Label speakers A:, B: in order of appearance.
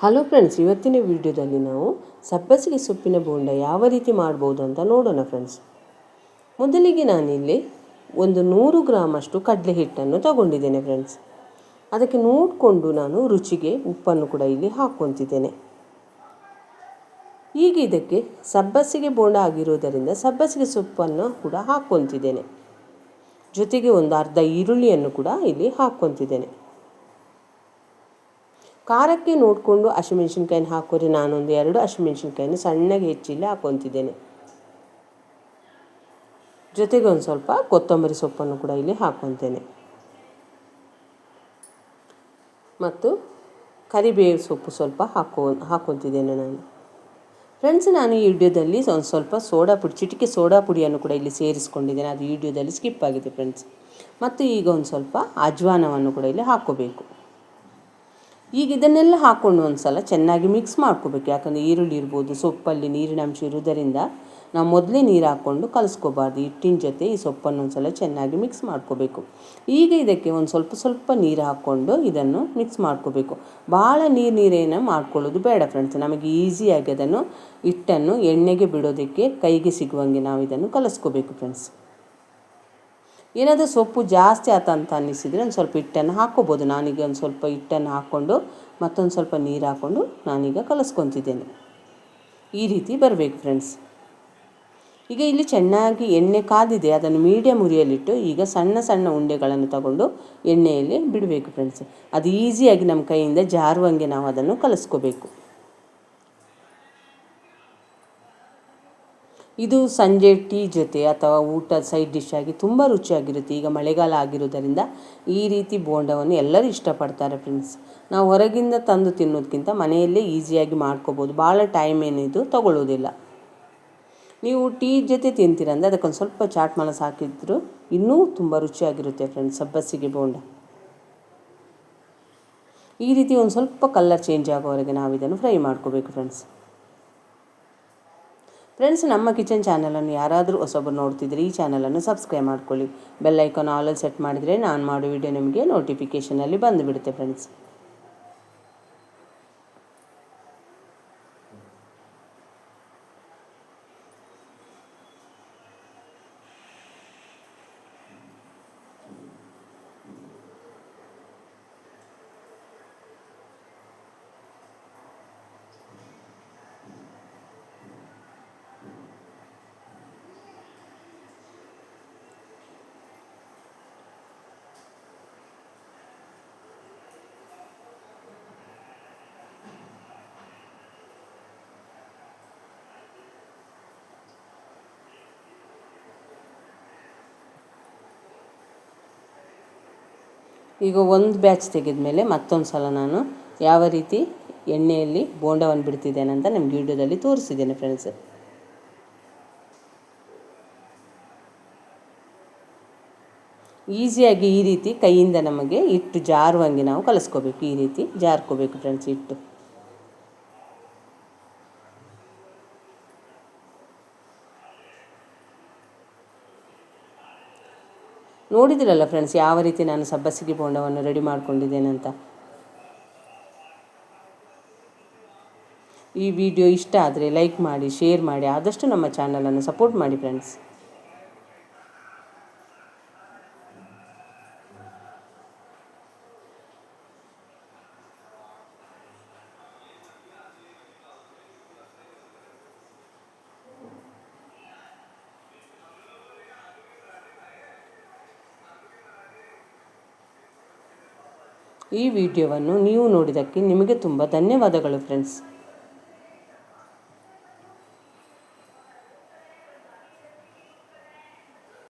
A: Hello friends, ಇವತ್ತಿನ ವಿಡಿಯೋದಲ್ಲಿ ನಾವು ಸಬ್ಬಸಿಗೆ ಸೊಪ್ಪಿನ ಬೋಂಡ ಯಾವ ರೀತಿ ಮಾಡ್ಬೋದು ಅಂತ ನೋಡೋಣ ಫ್ರೆಂಡ್ಸ್. ಮೊದಲಿಗೆ ನಾನಿಲ್ಲಿ ಒಂದು 100 ಗ್ರಾಮಷ್ಟು ಕಡಲೆ ಹಿಟ್ಟನ್ನು ತಗೊಂಡಿದ್ದೇನೆ ಫ್ರೆಂಡ್ಸ್. ಅದಕ್ಕೆ ನೋಡಿಕೊಂಡು ನಾನು ರುಚಿಗೆ ಉಪ್ಪನ್ನು ಕೂಡ ಇಲ್ಲಿ ಹಾಕ್ಕೊತಿದ್ದೇನೆ. ಈಗ ಇದಕ್ಕೆ ಸಬ್ಬಸಿಗೆ ಬೋಂಡ ಆಗಿರೋದರಿಂದ ಸಬ್ಬಸಿಗೆ ಸೊಪ್ಪನ್ನು ಕೂಡ ಹಾಕ್ಕೊತಿದ್ದೇನೆ. ಜೊತೆಗೆ ಒಂದು ಅರ್ಧ ಈರುಳ್ಳಿಯನ್ನು ಕೂಡ ಇಲ್ಲಿ ಹಾಕ್ಕೊತಿದ್ದೇನೆ. ಖಾರಕ್ಕೆ ನೋಡಿಕೊಂಡು ಹಸಿಮೆಣಸಿನ್ಕಾಯಿನ ಹಾಕೋರಿ. ನಾನೊಂದು 2 ಹಸಿಮೆಣಸಿನ್ಕಾಯಿನ ಸಣ್ಣಗೆ ಹೆಚ್ಚಿಲ್ಲಿ ಹಾಕ್ಕೊತಿದ್ದೇನೆ. ಜೊತೆಗೆ ಒಂದು ಸ್ವಲ್ಪ ಕೊತ್ತಂಬರಿ ಸೊಪ್ಪನ್ನು ಕೂಡ ಇಲ್ಲಿ ಹಾಕ್ಕೊತೇನೆ ಮತ್ತು ಕರಿಬೇವು ಸೊಪ್ಪು ಸ್ವಲ್ಪ ಹಾಕ್ಕೊತಿದ್ದೇನೆ ನಾನು ಫ್ರೆಂಡ್ಸ್. ನಾನು ಈ ವಿಡಿಯೋದಲ್ಲಿ ಒಂದು ಸ್ವಲ್ಪ ಚಿಟಿಕೆ ಸೋಡಾ ಪುಡಿಯನ್ನು ಕೂಡ ಇಲ್ಲಿ ಸೇರಿಸ್ಕೊಂಡಿದ್ದೇನೆ. ಅದು ವಿಡಿಯೋದಲ್ಲಿ ಸ್ಕಿಪ್ ಆಗಿದೆ ಫ್ರೆಂಡ್ಸ್. ಮತ್ತು ಈಗ ಒಂದು ಸ್ವಲ್ಪ ಅಜ್ವಾನವನ್ನು ಕೂಡ ಇಲ್ಲಿ ಹಾಕ್ಕೋಬೇಕು. ಈಗ ಇದನ್ನೆಲ್ಲ ಹಾಕ್ಕೊಂಡು ಒಂದು ಸಲ ಚೆನ್ನಾಗಿ ಮಿಕ್ಸ್ ಮಾಡ್ಕೋಬೇಕು. ಯಾಕಂದರೆ ಈರುಳ್ಳಿ ಇರ್ಬೋದು, ಸೊಪ್ಪಲ್ಲಿ ನೀರಿನ ಅಂಶ ಇರೋದರಿಂದ ನಾವು ಮೊದಲೇ ನೀರು ಹಾಕ್ಕೊಂಡು ಕಲಿಸ್ಕೋಬಾರ್ದು. ಹಿಟ್ಟಿನ ಜೊತೆ ಈ ಸೊಪ್ಪನ್ನು ಒಂದು ಸಲ ಚೆನ್ನಾಗಿ ಮಿಕ್ಸ್ ಮಾಡ್ಕೋಬೇಕು. ಈಗ ಇದಕ್ಕೆ ಒಂದು ಸ್ವಲ್ಪ ನೀರು ಹಾಕ್ಕೊಂಡು ಇದನ್ನು ಮಿಕ್ಸ್ ಮಾಡ್ಕೋಬೇಕು. ಭಾಳ ನೀರೇನು ಮಾಡ್ಕೊಳ್ಳೋದು ಬೇಡ ಫ್ರೆಂಡ್ಸ್. ನಮಗೆ ಈಸಿಯಾಗಿ ಅದನ್ನು ಹಿಟ್ಟನ್ನು ಎಣ್ಣೆಗೆ ಬಿಡೋದಕ್ಕೆ ಕೈಗೆ ಸಿಗುವಂಗೆ ನಾವು ಇದನ್ನು ಕಲಿಸ್ಕೋಬೇಕು ಫ್ರೆಂಡ್ಸ್. ಏನಾದರೂ ಸೊಪ್ಪು ಜಾಸ್ತಿ ಆತ ಅಂತ ಅನ್ನಿಸಿದರೆ ಒಂದು ಸ್ವಲ್ಪ ಹಿಟ್ಟನ್ನು ಹಾಕ್ಕೋಬೋದು. ನಾನೀಗ ಒಂದು ಸ್ವಲ್ಪ ಹಿಟ್ಟನ್ನು ಹಾಕ್ಕೊಂಡು ಮತ್ತೊಂದು ಸ್ವಲ್ಪ ನೀರು ಹಾಕ್ಕೊಂಡು ನಾನೀಗ ಕಲಿಸ್ಕೊತಿದ್ದೇನೆ. ಈ ರೀತಿ ಬರಬೇಕು ಫ್ರೆಂಡ್ಸ್. ಈಗ ಇಲ್ಲಿ ಚೆನ್ನಾಗಿ ಎಣ್ಣೆ ಕಾದಿದೆ. ಅದನ್ನು ಮೀಡಿಯಮ್ ಉರಿಯಲ್ಲಿಟ್ಟು ಈಗ ಸಣ್ಣ ಉಂಡೆಗಳನ್ನು ತಗೊಂಡು ಎಣ್ಣೆಯಲ್ಲಿ ಬಿಡಬೇಕು ಫ್ರೆಂಡ್ಸ್. ಅದು ಈಸಿಯಾಗಿ ನಮ್ಮ ಕೈಯಿಂದ ಜಾರುವಂಗೆ ನಾವು ಅದನ್ನು ಕಲಿಸ್ಕೋಬೇಕು. ಇದು ಸಂಜೆ ಟೀ ಜೊತೆ ಅಥವಾ ಊಟ ಸೈಡ್ ಡಿಶ್ ಆಗಿ ತುಂಬ ರುಚಿಯಾಗಿರುತ್ತೆ. ಈಗ ಮಳೆಗಾಲ ಆಗಿರೋದರಿಂದ ಈ ರೀತಿ ಬೋಂಡವನ್ನು ಎಲ್ಲರೂ ಇಷ್ಟಪಡ್ತಾರೆ ಫ್ರೆಂಡ್ಸ್. ನಾವು ಹೊರಗಿಂದ ತಂದು ತಿನ್ನೋದಕ್ಕಿಂತ ಮನೆಯಲ್ಲೇ ಈಸಿಯಾಗಿ ಮಾಡ್ಕೋಬೋದು. ಭಾಳ ಟೈಮ್ ಏನಿದು ತಗೊಳ್ಳೋದಿಲ್ಲ. ನೀವು ಟೀ ಜೊತೆ ತಿಂತೀರಂದರೆ ಅದಕ್ಕೊಂದು ಸ್ವಲ್ಪ ಚಾಟ್ ಮಸಾಲ ಹಾಕಿದ್ರು ಇನ್ನೂ ತುಂಬ ರುಚಿಯಾಗಿರುತ್ತೆ ಫ್ರೆಂಡ್ಸ್ ಸಬ್ಬಸಿಗೆ ಬೋಂಡ. ಈ ರೀತಿ ಒಂದು ಸ್ವಲ್ಪ ಕಲರ್ ಚೇಂಜ್ ಆಗೋವರೆಗೆ ನಾವು ಇದನ್ನು ಫ್ರೈ ಮಾಡ್ಕೋಬೇಕು ಫ್ರೆಂಡ್ಸ್. ನಮ್ಮ ಕಿಚನ್ ಚಾನಲನ್ನು ಯಾರಾದರೂ ಹೊಸಬರು ನೋಡ್ತಿದ್ರೆ ಈ ಚಾನಲನ್ನು ಸಬ್ಸ್ಕ್ರೈಬ್ ಮಾಡ್ಕೊಳ್ಳಿ. ಬೆಲ್ ಐಕಾನ್ ಆಲಲ್ಲಿ ಸೆಟ್ ಮಾಡಿದರೆ ನಾನು ಮಾಡೋ ವಿಡಿಯೋ ನಿಮಗೆ ನೋಟಿಫಿಕೇಷನಲ್ಲಿ ಬಂದುಬಿಡುತ್ತೆ ಫ್ರೆಂಡ್ಸ್. ಈಗ ಒಂದು ಬ್ಯಾಚ್ ತೆಗೆದ ಮೇಲೆ ಮತ್ತೊಂದು ಸಲ ನಾನು ಯಾವ ರೀತಿ ಎಣ್ಣೆಯಲ್ಲಿ ಬೋಂಡವನ್ನು ಬಿಡ್ತಿದ್ದೇನೆ ಅಂತ ನಿಮ್ಗೆ ವಿಡಿಯೋದಲ್ಲಿ ತೋರಿಸಿದ್ದೇನೆ ಫ್ರೆಂಡ್ಸ್. ಈಸಿಯಾಗಿ ಈ ರೀತಿ ಕೈಯಿಂದ ನಮಗೆ ಹಿಟ್ಟು ಜಾರುವಂಗೆ ನಾವು ಕಲಿಸ್ಕೋಬೇಕು. ಈ ರೀತಿ ಜಾರ್ಕೋಬೇಕು ಫ್ರೆಂಡ್ಸ್ ಹಿಟ್ಟು. ನೋಡಿದಿರಲ್ಲ ಫ್ರೆಂಡ್ಸ್ ಯಾವ ರೀತಿ ನಾನು ಸಬ್ಬಸಿಗೆ ಬೋಂಡವನ್ನು ರೆಡಿ ಮಾಡ್ಕೊಂಡಿದ್ದೇನೆ ಅಂತ. ಈ ವಿಡಿಯೋ ಇಷ್ಟ ಆದರೆ ಲೈಕ್ ಮಾಡಿ, ಶೇರ್ ಮಾಡಿ, ಆದಷ್ಟು ನಮ್ಮ ಚಾನಲನ್ನು ಸಪೋರ್ಟ್ ಮಾಡಿ ಫ್ರೆಂಡ್ಸ್. ಈ ವಿಡಿಯೋವನ್ನು ನೀವು ನೋಡಿದ್ದಕ್ಕೆ ನಿಮಗೆ ತುಂಬ ಧನ್ಯವಾದಗಳು ಫ್ರೆಂಡ್ಸ್.